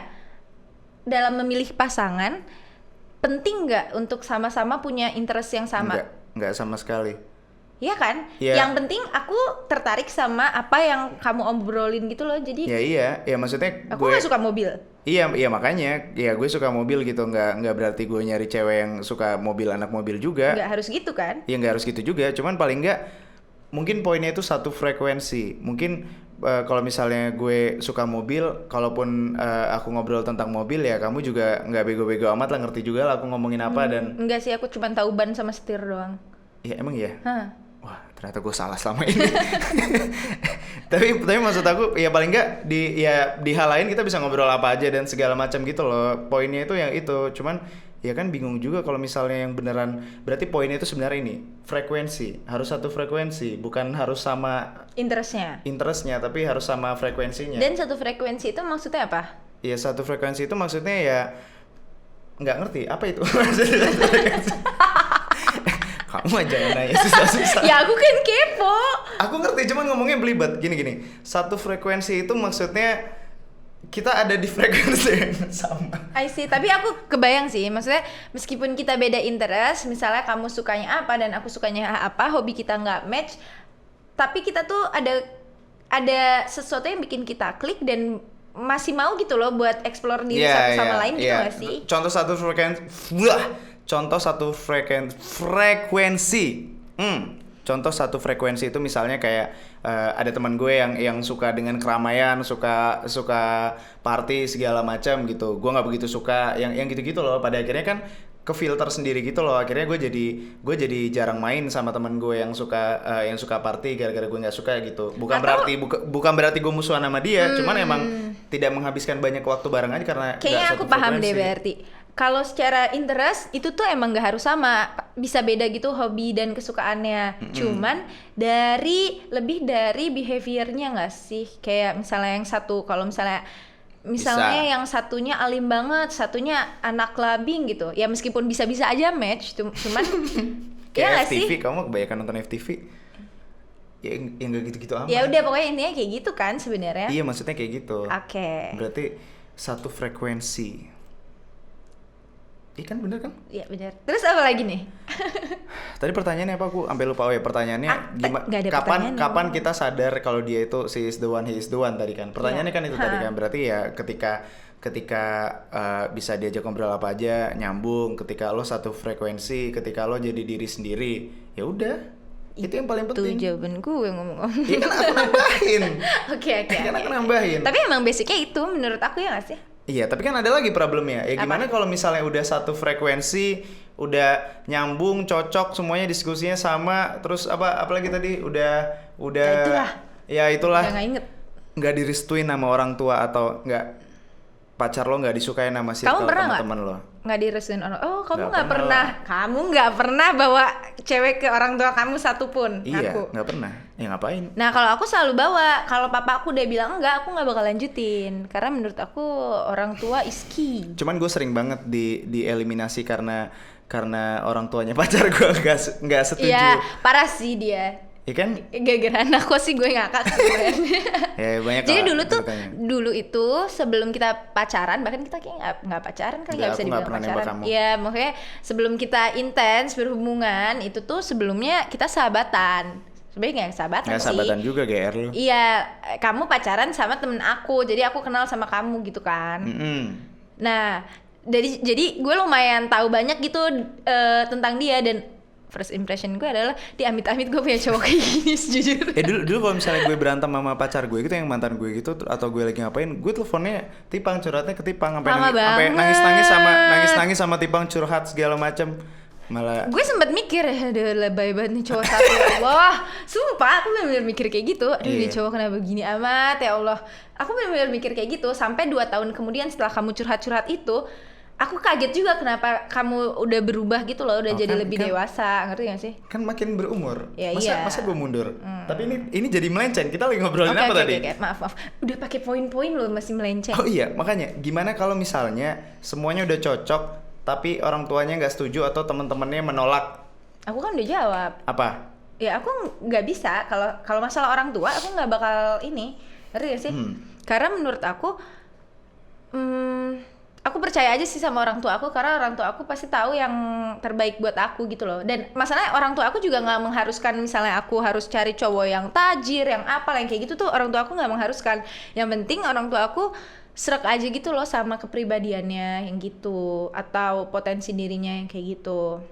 dalam memilih pasangan penting nggak untuk sama-sama punya interest yang sama? Nggak sama sekali. Iya kan? Iya. Yang penting aku tertarik sama apa yang kamu obrolin gitu loh. Jadi Ya maksudnya aku nggak suka mobil. Iya makanya ya gue suka mobil gitu, nggak berarti gue nyari cewek yang suka mobil, anak mobil juga. Nggak harus gitu kan? Ya nggak harus gitu juga, cuman paling nggak mungkin poinnya itu satu frekuensi. Mungkin kalau misalnya gue suka mobil, kalaupun aku ngobrol tentang mobil ya kamu juga nggak bego-bego amat lah, ngerti juga lah aku ngomongin apa. Dan Enggak sih, aku cuma tahu ban sama setir doang. ya emang ya. Hah. Wah, ternyata gue salah selama ini. tapi maksud aku ya paling nggak di hal lain kita bisa ngobrol apa aja dan segala macam gitu loh. Poinnya itu yang itu. Cuman ya kan bingung juga kalau misalnya yang beneran, berarti poinnya itu sebenarnya ini frekuensi, harus satu frekuensi, bukan harus sama interestnya, tapi harus sama frekuensinya. Dan satu frekuensi itu maksudnya apa? Ya satu frekuensi itu maksudnya ya nggak ngerti apa itu maksudnya satu frekuensi. Kamu aja yang nanya susah-susah. Ya aku kan kepo. Aku ngerti, cuman ngomongnya belibet. Gini. Satu frekuensi itu maksudnya kita ada di frekuensi yang sama. I see, tapi aku kebayang sih, maksudnya meskipun kita beda interest, misalnya kamu sukanya apa dan aku sukanya apa, hobi kita nggak match, tapi kita tuh ada ada sesuatu yang bikin kita klik dan masih mau gitu loh buat explore diri satu sama lain gitu gak sih? Contoh satu frekuensi. Contoh satu frekuensi itu misalnya kayak ada teman gue yang suka dengan keramaian, suka party segala macam gitu. Gue nggak begitu suka yang gitu-gitu loh. Pada akhirnya kan ke filter sendiri gitu loh. Akhirnya gue jadi jarang main sama teman gue yang suka party gara-gara gue nggak suka gitu. Bukan berarti gue musuhan sama dia, cuman emang tidak menghabiskan banyak waktu bareng aja karena kayaknya nggak aku satu paham deh frekuensi. berarti. Kalau secara interest itu tuh emang gak harus sama, bisa beda gitu hobi dan kesukaannya. Cuman lebih dari behaviornya nggak sih? Kayak misalnya yang satu, kalau misalnya Bisa. yang satunya alim banget, satunya anak clubbing gitu. Ya meskipun bisa-bisa aja match, cuman ya Kayak nggak sih? FTV, kamu kebanyakan nonton FTV. Ya yang gak gitu-gitu amat. Ya udah pokoknya intinya kayak gitu kan sebenarnya. Iya, maksudnya kayak gitu. Oke. Berarti satu frekuensi. Iya kan, bener kan? Iya benar. Terus apa lagi nih? Tadi pertanyaannya apa, aku sampai lupa. Oh ya, pertanyaannya nggak ada pertanyaan. kapan kita sadar kalau dia itu she is the one, he is the one tadi kan. Pertanyaannya kan itu tadi kan. Berarti ya ketika bisa diajak ngobrol apa aja, nyambung, ketika lo satu frekuensi, ketika lo jadi diri sendiri, ya udah. Itu yang paling Itu penting. jawaban gue ngomong-ngomong. Iya kan aku nambahin. Oke. Kan aku nambahin. Tapi emang basicnya itu menurut aku ya nggak sih? Iya, tapi kan ada lagi problemnya. Ya gimana kalau misalnya udah satu frekuensi, udah nyambung, cocok, semuanya diskusinya sama, terus apalagi tadi udah Ya itulah. Udah nggak inget. nggak direstuin sama orang tua atau nggak, pacar lo nggak disukain sama Kamu pernah nggak? teman-teman lo. Nggak direstuin orang. Oh kamu Nggak nggak pernah. Kamu nggak pernah bawa cewek ke orang tua kamu satupun. Iya, Aku. nggak pernah. Ya ngapain? Nah kalau aku selalu bawa. Kalau papa aku udah bilang enggak, aku nggak bakal lanjutin. Karena menurut aku orang tua is key. Cuman gue sering banget dieliminasi karena orang tuanya pacar gue nggak setuju. Iya parah sih dia. Iya kan? Gara-gara anak sih gue ngakak sebenarnya. Ya banyak. Jadi lah dulu tuh ceritanya. dulu itu sebelum kita pacaran, bahkan kita kayak nggak pacaran kali, nggak Nggak, bisa aku nggak dibilang pernah nembak pacaran. kamu. Iya maksudnya sebelum kita intens berhubungan itu tuh sebelumnya kita sahabatan. Sebenarnya nggak sahabatan Nggak sih. sahabatan juga GR lu. Iya kamu pacaran sama temen aku, jadi aku kenal sama kamu gitu kan. Nah jadi gue lumayan tahu banyak gitu tentang dia, dan first impression gue adalah di amit-amit gue punya cowok kayak gini sejujurnya. Dulu kalau misalnya gue berantem sama pacar gue gitu, yang mantan gue gitu, atau gue lagi ngapain, gue teleponnya Tipang, curhatnya ke Tipang, sampai nangis sama Tipang, curhat segala macam. Malah Gue sempet mikir ya, aduh lebay banget nih cowok satu ya Allah. Sumpah aku bener-bener mikir kayak gitu. Aduh Iya. nih cowok kenapa begini amat ya Allah. Aku bener-bener mikir kayak gitu sampai 2 tahun kemudian setelah kamu curhat-curhat itu, aku kaget juga kenapa kamu udah berubah gitu loh, udah jadi lebih dewasa, ngerti gak sih? kan makin berumur. Ya, masa gue mundur. Tapi ini jadi melenceng. Kita lagi ngobrolin apa tadi? Oke, maaf. Udah pakai poin-poin loh masih melenceng. Oh iya, makanya gimana kalau misalnya semuanya udah cocok tapi orang tuanya nggak setuju atau teman-temannya menolak? Aku kan udah jawab. Apa? Ya aku nggak bisa, kalau masalah orang tua aku nggak bakal ini, ngerti gak sih? Karena menurut aku aku percaya aja sih sama orang tua aku, karena orang tua aku pasti tahu yang terbaik buat aku gitu loh. Dan masalahnya orang tua aku juga nggak mengharuskan misalnya aku harus cari cowok yang tajir, yang apa, yang kayak gitu tuh orang tua aku nggak mengharuskan. Yang penting orang tua aku srek aja gitu loh sama kepribadiannya yang gitu, atau potensi dirinya yang kayak gitu.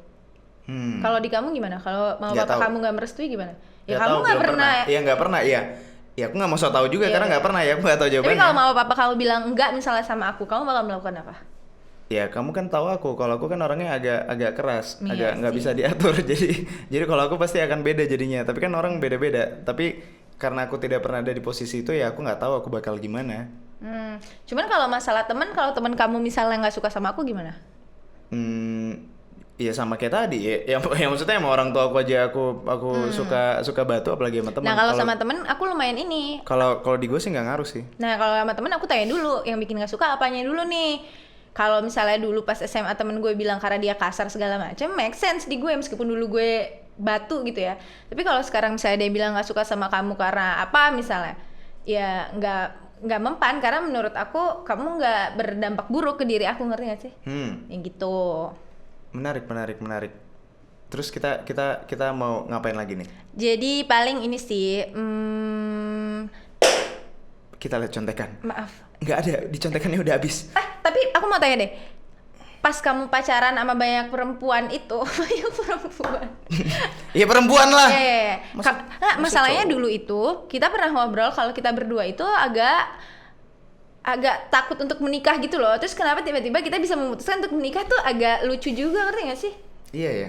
Kalau di kamu gimana? Kalau mau Nggak bapak tahu. kamu nggak merestui gimana? Ya Nggak kamu tahu, nggak belum pernah. Iya nggak pernah. Iya. Ya aku nggak mau so tau juga Iya, karena nggak iya. pernah ya. Aku nggak tahu jawabannya. Tapi kalau mau papa kamu bilang enggak misalnya sama aku, kamu bakal melakukan apa? Ya kamu kan tahu aku, kalau aku kan orangnya agak keras, Iya agak nggak sih. bisa diatur. jadi kalau aku pasti akan beda jadinya. Tapi kan orang beda-beda. Tapi karena aku tidak pernah ada di posisi itu, ya aku nggak tahu aku bakal gimana. Cuman kalau masalah teman, kalau teman kamu misalnya nggak suka sama aku gimana? Iya sama kayak tadi ya. Yang maksudnya sama orang tua aku aja aku suka batu, apalagi sama teman. Nah kalau sama temen aku lumayan ini. Kalau di gue sih nggak ngaruh sih. Nah kalau sama temen aku tanya dulu yang bikin nggak suka apanya dulu nih. Kalau misalnya dulu pas SMA temen gue bilang karena dia kasar segala macam, make sense di gue meskipun dulu gue batu gitu ya. Tapi kalau sekarang misalnya dia bilang nggak suka sama kamu karena apa misalnya, ya nggak mempan, karena menurut aku kamu nggak berdampak buruk ke diri aku, ngerti nggak sih? Yang gitu. Menarik. Terus kita mau ngapain lagi nih? Jadi paling ini sih, kita lihat contekan. Maaf. Nggak ada, di contekannya udah habis. Tapi aku mau tanya deh. Pas kamu pacaran sama banyak perempuan itu, banyak perempuan. Iya perempuan lah. Iya. Nggak, masalahnya cowok. dulu itu kita pernah ngobrol kalau kita berdua itu agak takut untuk menikah gitu loh. Terus kenapa tiba-tiba kita bisa memutuskan untuk menikah tuh agak lucu juga, ngerti gak sih? Iya ya.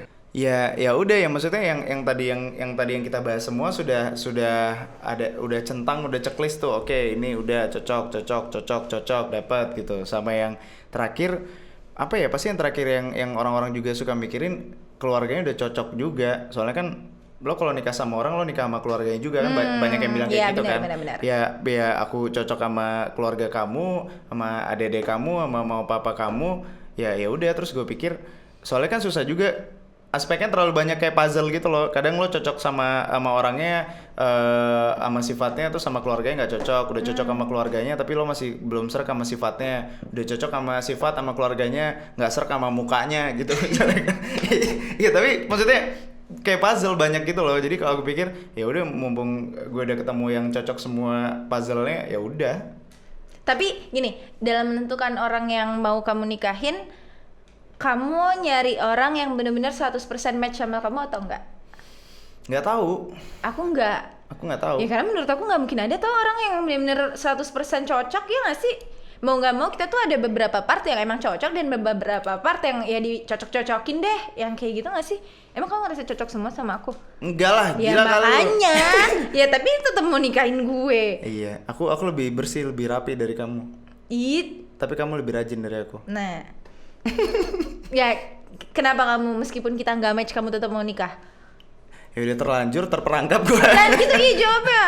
Ya udah ya, maksudnya yang tadi yang kita bahas semua sudah ada, udah centang, udah checklist tuh. Oke, ini udah cocok dapat gitu. Sama yang terakhir apa ya? Pasti yang terakhir yang orang-orang juga suka mikirin, keluarganya udah cocok juga. Soalnya kan lo kalau nikah sama orang, lo nikah sama keluarganya juga kan. Banyak yang bilang kayak gitu kan. Benar. Ya aku cocok sama keluarga kamu, sama adik-adik kamu, sama mau papa kamu. Ya udah, terus gue pikir soalnya kan susah juga, aspeknya terlalu banyak kayak puzzle gitu loh. Kadang lo cocok sama orangnya, sama sifatnya, terus sama keluarganya nggak cocok. Udah cocok sama keluarganya tapi lo masih belum serk sama sifatnya. Udah cocok sama sifat sama keluarganya, nggak serk sama mukanya gitu. Iya, tapi maksudnya kayak puzzle banyak gitu loh. Jadi kalau aku pikir ya udah, mumpung gue udah ketemu yang cocok semua puzzle-nya, ya udah. Tapi gini, dalam menentukan orang yang mau kamu nikahin, kamu nyari orang yang benar-benar 100% match sama kamu atau enggak? Nggak tahu. Aku enggak. Aku nggak tahu. Ya karena menurut aku nggak mungkin ada tuh orang yang benar-benar 100% cocok, ya nggak sih? Mau nggak mau kita tuh ada beberapa part yang emang cocok dan beberapa part yang ya dicocok-cocokin deh, yang kayak gitu nggak sih? Emang kamu ngerasa cocok semua sama aku? Enggak lah, Ya gila kali lo. makanya. Ya tapi tetap mau nikahin gue. Iya, aku lebih bersih, lebih rapi dari kamu. Tapi kamu lebih rajin dari aku. Nah. Ya kenapa kamu meskipun kita nggak match kamu tetap mau nikah? Ya udah, terlanjur, terperangkap gue. Dan gitu iya jawabnya.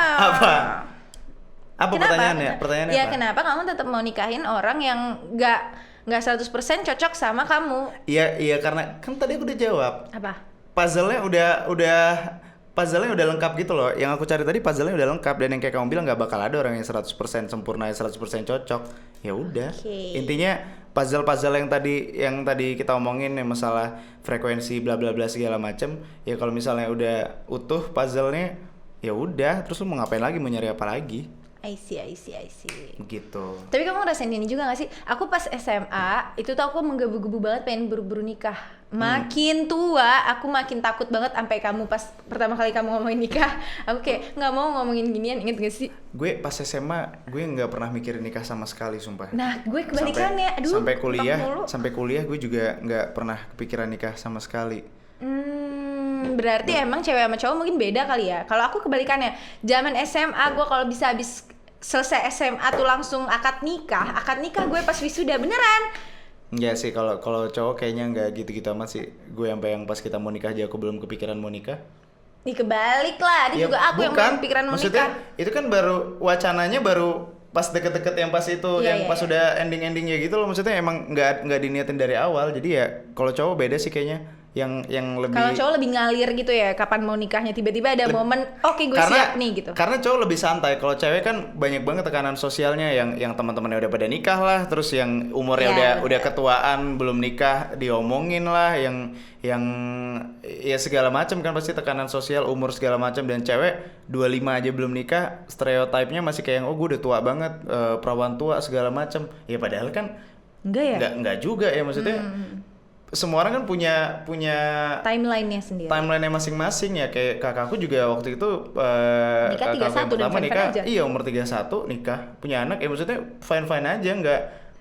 Apa pertanyaannya? Pertanyaannya ya apa? kenapa kamu tetap mau nikahin orang yang nggak 100% cocok sama kamu? Iya karena kan tadi aku udah jawab. Apa? Puzzle-nya puzzle-nya udah lengkap gitu loh. Yang aku cari tadi puzzle-nya udah lengkap, dan yang kayak kamu bilang nggak bakal ada orang yang 100% sempurna, 100% cocok. Ya udah. Okay. Intinya puzzle yang tadi kita omongin, yang masalah frekuensi bla bla bla segala macem, ya kalau misalnya udah utuh puzzle-nya, ya udah, terus lu mau ngapain lagi, mau nyari apa lagi? I see. Gitu. Tapi kamu ngerasain ini juga gak sih? Aku pas SMA, itu tuh aku menggebu-gebu banget pengen buru-buru nikah. Makin tua, aku makin takut banget. Sampai kamu pas pertama kali kamu ngomongin nikah, aku kayak gak mau ngomongin ginian, inget gak sih? Gue pas SMA, gue gak pernah mikirin nikah sama sekali, sumpah. Nah, gue kebalikannya. Aduh, Sampai kuliah gue juga gak pernah kepikiran nikah sama sekali. Berarti emang cewek sama cowok mungkin beda kali ya. Kalau aku kebalikannya, zaman SMA gue kalau bisa habis selesai SMA tuh langsung akad nikah gue pas wisuda beneran. Enggak sih, kalau cowok kayaknya nggak gitu-gitu amat sih. Gue sampai yang pas kita mau nikah aja aku belum kepikiran mau nikah. Nih kebalik lah, dia juga aku yang belum kepikiran mau maksudnya, nikah. itu kan baru wacananya baru pas deket-deket yang pas itu, yang pas udah ending-endingnya gitu loh. Maksudnya emang nggak diniatin dari awal. Jadi ya kalau cowok beda sih kayaknya. Yang lebih, kalau cowok lebih ngalir gitu ya, kapan mau nikahnya, tiba-tiba ada momen oke, gue siap nih gitu. Karena cowok lebih santai. Kalau cewek kan banyak banget tekanan sosialnya, yang teman-temannya udah pada nikah lah, terus yang umurnya udah ketuaan belum nikah diomongin lah, yang ya segala macam kan, pasti tekanan sosial, umur segala macam. Dan cewek 25 aja belum nikah, stereotipnya masih kayak oh gue udah tua banget, perawan tua segala macam. Ya padahal kan enggak juga ya, maksudnya semua orang kan punya timeline-nya sendiri. Timeline-nya masing-masing ya. Kayak kakakku juga waktu itu nikah 31 dan nikah aja. Iya, umur 31 nikah, punya anak. Ya maksudnya fine-fine aja,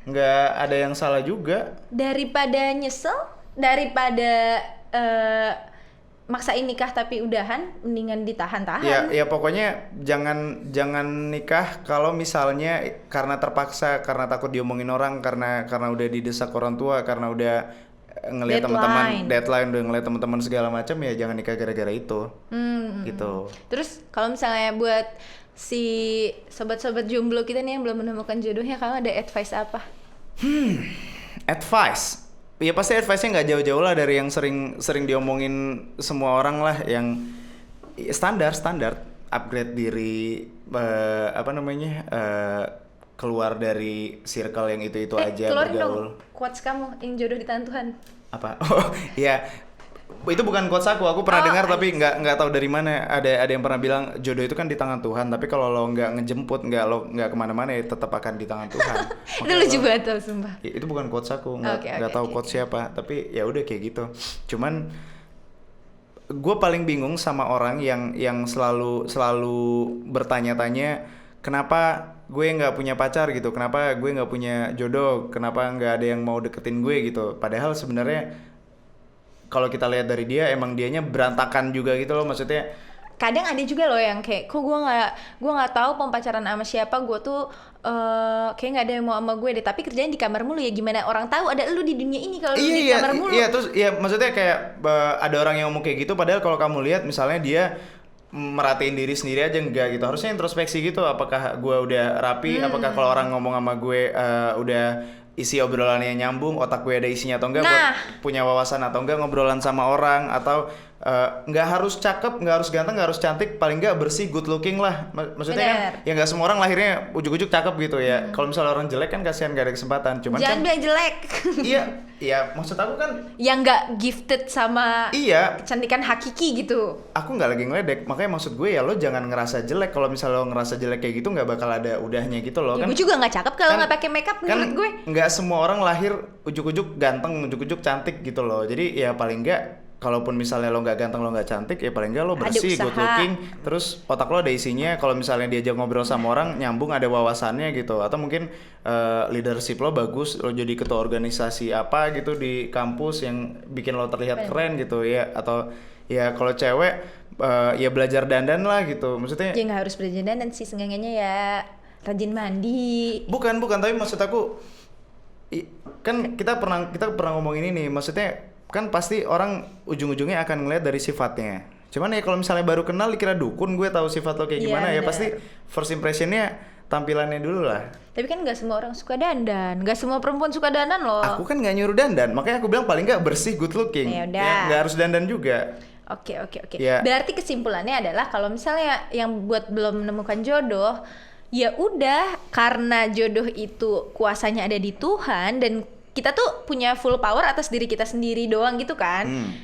nggak ada yang salah juga. Daripada nyesel, daripada maksain nikah tapi udahan, mendingan ditahan-tahan. Ya pokoknya jangan nikah kalau misalnya karena terpaksa, karena takut diomongin orang, karena udah didesak orang tua, karena udah ngelihat teman-teman deadline, udah ngelihat teman-teman segala macam, ya jangan nikah gara-gara itu. Gitu. Terus kalau misalnya buat si sobat-sobat jomblo kita nih yang belum menemukan jodohnya, kamu ada advice apa? Advice? Ya pasti advice-nya nggak jauh-jauh lah dari yang sering diomongin semua orang lah, yang standar upgrade diri, keluar dari circle yang itu aja, keluarin bergaul. dong quotes kamu yang jodoh di tangan Tuhan. Apa? Oh iya, Itu bukan quotes aku pernah Oh, dengar tapi nggak tahu dari mana. Ada yang pernah bilang jodoh itu kan di tangan Tuhan, tapi kalau lo nggak ngejemput, nggak kemana-mana ya tetap akan di tangan Tuhan. Itu lucu banget tuh, sumpah. Itu bukan quotes aku, Oke, nggak tahu quotes siapa, tapi ya udah kayak gitu. Cuman gue paling bingung sama orang yang selalu bertanya-tanya kenapa gue nggak punya pacar gitu, kenapa gue nggak punya jodoh, kenapa nggak ada yang mau deketin gue gitu. Padahal sebenarnya kalau kita lihat dari dia, emang dianya berantakan juga gitu loh, maksudnya. Kadang ada juga loh yang kayak kok gue nggak tahu mau pacaran sama siapa, gue tuh kayak nggak ada yang mau sama gue deh, tapi kerjanya di kamar mulu. Ya gimana orang tahu ada lu di dunia ini kalau lu di kamar mulu. Iya, terus ya maksudnya kayak ada orang yang ngomong kayak gitu, padahal kalau kamu lihat misalnya dia merhatiin diri sendiri aja enggak gitu, harusnya introspeksi gitu. Apakah gue udah rapi, apakah kalau orang ngomong sama gue udah isi obrolannya nyambung, otak gue ada isinya atau enggak, gue punya wawasan atau enggak ngobrolan sama orang, atau nggak harus cakep, nggak harus ganteng, nggak harus cantik, paling nggak bersih, good looking lah. Maksudnya kan ya nggak semua orang lahirnya ujuk-ujuk cakep gitu ya. Kalau misalnya orang jelek kan kasihan, nggak ada kesempatan. Cuman jangan bilang jelek. iya maksud aku kan yang nggak gifted sama kecantikan hakiki gitu. Aku nggak lagi ngeledek, makanya maksud gue ya lo jangan ngerasa jelek. Kalau misalnya lo ngerasa jelek kayak gitu, nggak bakal ada udahnya gitu loh. Ya, kan gue juga nggak cakep kalau nggak pakai makeup menurut gue. Nggak semua orang lahir ujuk-ujuk ganteng, ujuk-ujuk cantik gitu loh. Jadi ya paling nggak, kalaupun misalnya lo nggak ganteng, lo nggak cantik, ya paling nggak lo bersih, good looking, terus otak lo ada isinya. Kalau misalnya diajak ngobrol sama orang nyambung, ada wawasannya gitu, atau mungkin leadership lo bagus, lo jadi ketua organisasi apa gitu di kampus yang bikin lo terlihat keren gitu ya. Atau ya kalau cewek ya belajar dandan lah gitu, maksudnya. Ya nggak harus belajar dandan sih, seenggaknya ya rajin mandi. Bukan, tapi maksud aku kan kita pernah ngomongin ini, maksudnya kan pasti orang ujung-ujungnya akan ngeliat dari sifatnya. Cuman ya kalau misalnya baru kenal dikira dukun, gue tahu sifat lo kayak gimana, ya pasti first impressionnya tampilannya dulu lah. Tapi kan nggak semua orang suka dandan, nggak semua perempuan suka dandan loh. Aku kan nggak nyuruh dandan, makanya aku bilang paling nggak bersih, good looking. Ya udah. Ya, nggak harus dandan juga. Oke. Ya. Berarti kesimpulannya adalah kalau misalnya yang buat belum menemukan jodoh, ya udah, karena jodoh itu kuasanya ada di Tuhan dan kita tuh punya full power atas diri kita sendiri doang gitu kan.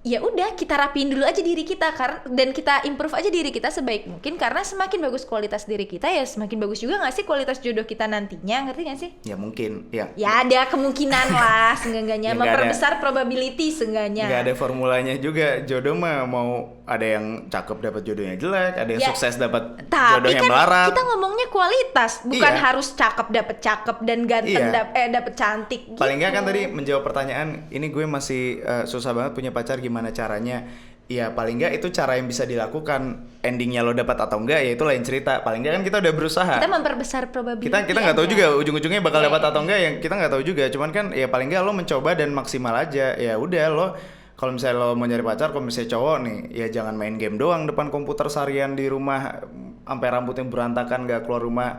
Ya udah, kita rapiin dulu aja diri kita dan kita improve aja diri kita sebaik mungkin, karena semakin bagus kualitas diri kita ya semakin bagus juga nggak sih kualitas jodoh kita nantinya, ngerti nggak sih? Ya mungkin, ya. Ya ada kemungkinan lah, seenggaknya memperbesar probability seenggaknya. Nggak ada formulanya juga, jodoh mah mau ada yang cakep dapat jodohnya jelek, ada yang sukses dapat jodohnya kan melarat. Tapi kan kita ngomongnya kualitas, bukan harus cakep dapat cakep dan ganteng dapat cantik gitu. Paling nggak kan tadi menjawab pertanyaan, ini gue masih susah banget punya pacar, gimana caranya? Ya paling nggak itu cara yang bisa dilakukan. Endingnya lo dapat atau enggak ya itu lain cerita. Paling nggak kan kita udah berusaha. Kita memperbesar probability. Kita nggak tahu juga ujung-ujungnya bakal dapat atau enggak, yang kita nggak tahu juga. Cuman kan ya paling nggak lo mencoba dan maksimal aja. Ya udah, lo kalau misalnya lo mau nyari pacar, kalau misalnya cowok nih, ya jangan main game doang depan komputer seharian di rumah sampai rambutnya berantakan nggak keluar rumah.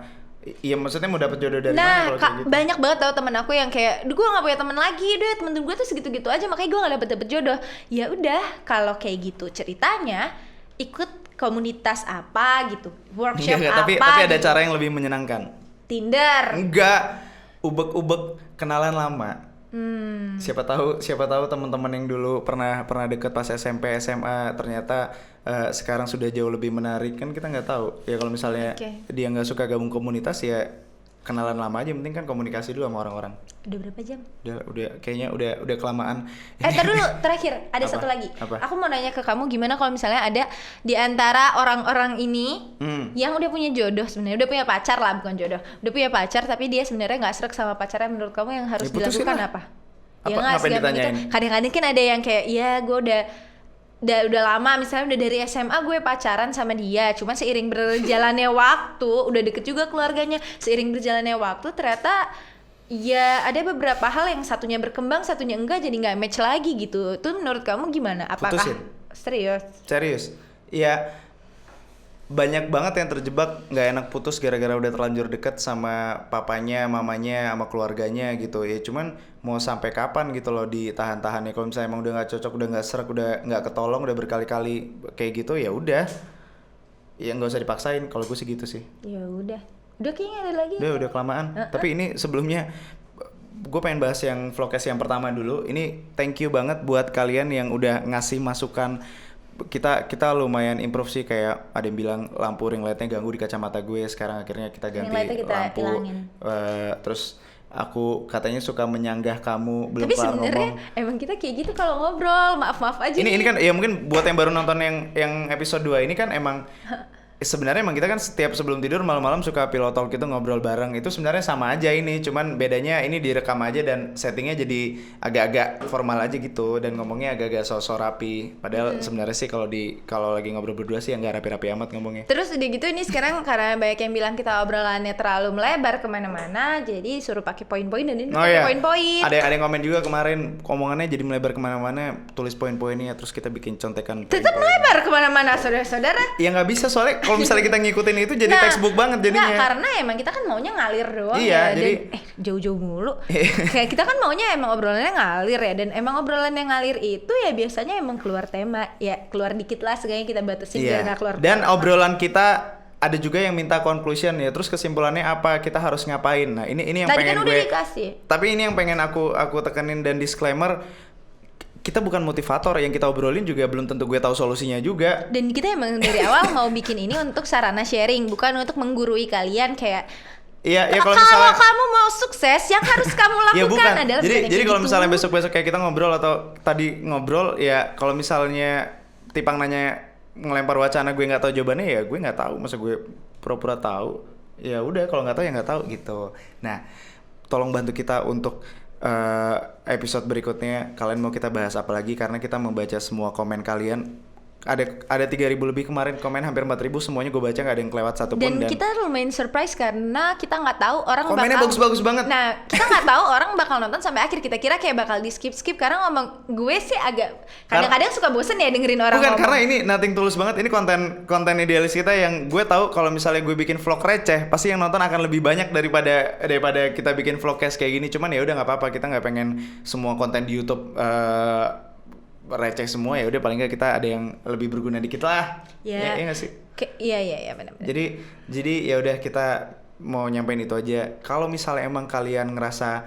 Iya, maksudnya mau dapet jodoh dari mana kalau kayak gitu? Banyak banget tau temen aku yang kayak, gue nggak punya temen lagi deh, temen gue tuh segitu-gitu aja, makanya gue nggak dapet jodoh. Ya udah, kalau kayak gitu ceritanya, ikut komunitas apa gitu, workshop tapi ada cara yang lebih menyenangkan. Tinder. Enggak, ubek-ubek kenalan lama. Siapa tahu teman-teman yang dulu pernah deket pas SMP SMA ternyata sekarang sudah jauh lebih menarik, kan kita nggak tahu ya. Kalau misalnya dia nggak suka gabung komunitas, ya kenalan lama aja, penting kan komunikasi dulu sama orang-orang. Udah berapa jam? Udah kayaknya udah kelamaan. Ntar dulu, terakhir ada satu lagi. Apa? Aku mau nanya ke kamu, gimana kalau misalnya ada di antara orang-orang ini yang udah punya jodoh sebenarnya, udah punya pacar lah, bukan jodoh, udah punya pacar tapi dia sebenarnya nggak srek sama pacarnya, menurut kamu yang harus dilakukan apa? Ya nggak sih, kadang-kadang kan ada yang kayak, ya gue udah lama, misalnya udah dari SMA gue pacaran sama dia, cuma seiring berjalannya waktu, udah deket juga keluarganya, seiring berjalannya waktu ternyata ya ada beberapa hal yang satunya berkembang, satunya enggak, jadi nggak match lagi gitu. Itu menurut kamu gimana? Apakah putusin? Serius ya, banyak banget yang terjebak nggak enak putus gara-gara udah terlanjur deket sama papanya, mamanya, sama keluarganya gitu ya. Cuman mau sampai kapan gitu loh ditahan-tahan ya? Kalau misalnya emang udah nggak cocok, udah nggak srek, udah nggak ketolong, udah berkali-kali kayak gitu, ya udah, ya nggak usah dipaksain. Kalau gue sih gitu sih. Ya udah kayaknya ada lagi. Udah kelamaan. Tapi ini sebelumnya gue pengen bahas yang vlogcast yang pertama dulu. Ini thank you banget buat kalian yang udah ngasih masukan. Kita lumayan improve sih, kayak ada yang bilang lampu ring lightnya ganggu di kacamata gue. Sekarang akhirnya kita ganti Ring lightnya kita lampu. ilangin. Terus aku katanya suka menyanggah kamu belum Tapi kelar sebenarnya ngomong. emang kita kayak gitu kalau ngobrol, maaf aja. Ini nih. kan ya mungkin buat yang baru nonton yang episode 2 ini kan emang sebenarnya emang kita kan setiap sebelum tidur malam-malam suka pillow talk gitu, ngobrol bareng. Itu sebenarnya sama aja ini, cuman bedanya ini direkam aja dan settingnya jadi agak-agak formal aja gitu dan ngomongnya agak-agak so-so rapi. Padahal sebenarnya sih kalau lagi ngobrol berdua sih nggak rapi-rapi amat ngomongnya. Terus udah gitu ini sekarang karena banyak yang bilang kita obrolannya terlalu melebar kemana-mana, jadi suruh pakai poin-poin dan ini pakai poin-poin. Ada yang komen juga kemarin, omongannya jadi melebar kemana-mana, tulis poin-poinnya terus kita bikin contekan. Tetap melebar kemana-mana saudara-saudara. Ya nggak bisa soalnya kalau misalnya kita ngikutin itu jadi textbook banget jadinya. Nggak, karena emang kita kan maunya ngalir doang iya, ya. jadi Jauh-jauh mulu. Kayak kita kan maunya emang obrolannya ngalir ya, dan emang obrolan yang ngalir itu ya biasanya emang keluar tema, ya keluar dikit lah setidaknya kita batasin biar nggak keluar. Dan obrolan kita ada juga yang minta conclusion ya, terus kesimpulannya apa, kita harus ngapain. Nah ini yang tadi pengen kan udah gue dikasih. Tapi ini yang pengen aku tekenin dan disclaimer, kita bukan motivator, yang kita obrolin juga belum tentu gue tahu solusinya juga. Dan kita emang dari awal mau bikin ini untuk sarana sharing, bukan untuk menggurui kalian kayak Iya, ya kalau misalnya kamu mau sukses yang harus kamu lakukan ya bukan. adalah Jadi kalau gitu. misalnya besok-besok kayak kita ngobrol atau tadi ngobrol ya, kalau misalnya Tipang nanya ngelempar wacana gue nggak tahu jawabannya, ya gue nggak tahu, masa gue pura-pura tahu. Ya udah, kalau nggak tahu ya nggak tahu gitu. Nah, tolong bantu kita untuk episode berikutnya kalian mau kita bahas apa lagi, karena kita membaca semua komen kalian. Ada 3.000 lebih kemarin komen, hampir 4.000, semuanya gue baca, nggak ada yang kelewat satupun. Dan kita lumayan surprise karena kita nggak tahu orang komennya bakal bagus-bagus banget. Nah, kita nggak tahu orang bakal nonton sampai akhir. Kita kira kayak bakal di skip karena ngomong, gue sih agak kadang-kadang suka bosen ya dengerin orang bukan ngomong. Karena ini nothing tulus banget, ini konten idealis kita yang gue tahu kalau misalnya gue bikin vlog receh pasti yang nonton akan lebih banyak daripada kita bikin vlogcast kayak gini. Cuman ya udah nggak apa-apa, kita nggak pengen semua konten di YouTube receh semua, ya udah paling nggak kita ada yang lebih berguna dikit lah. Ya nggak sih? Iya benar. Jadi ya udah, kita mau nyampein itu aja. Kalau misalnya emang kalian ngerasa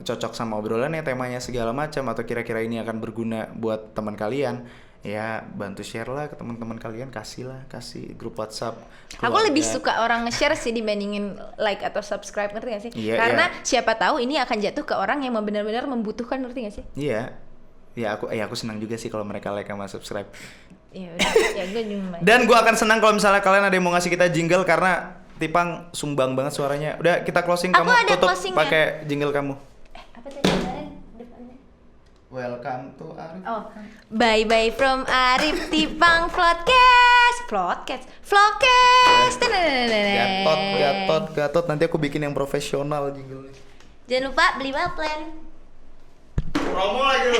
cocok sama obrolannya, temanya segala macam, atau kira-kira ini akan berguna buat teman kalian, ya bantu share lah ke teman-teman kalian, kasih grup WhatsApp Aku keluarga. lebih suka orang nge-share sih dibandingin like atau subscribe, ngerti gak sih? Iya, Karena siapa tahu ini akan jatuh ke orang yang benar-benar membutuhkan, ngerti gak sih? Iya. Ya aku senang juga sih kalau mereka like sama subscribe. Ya udah, ya gue juga. Dan gue akan senang kalau misalnya kalian ada yang mau ngasih kita jingle, karena Tipang sumbang banget suaranya. Udah, kita closing, Aku kamu ada tutup closingnya. pakai jingle kamu. Apa tadi kemarin depannya? Welcome to Arif. Oh, bye from Arif Tipang Vlogcast. Gatot. Nanti aku bikin yang profesional jingle. Jangan lupa beli Wellplan. Promo lagi lu.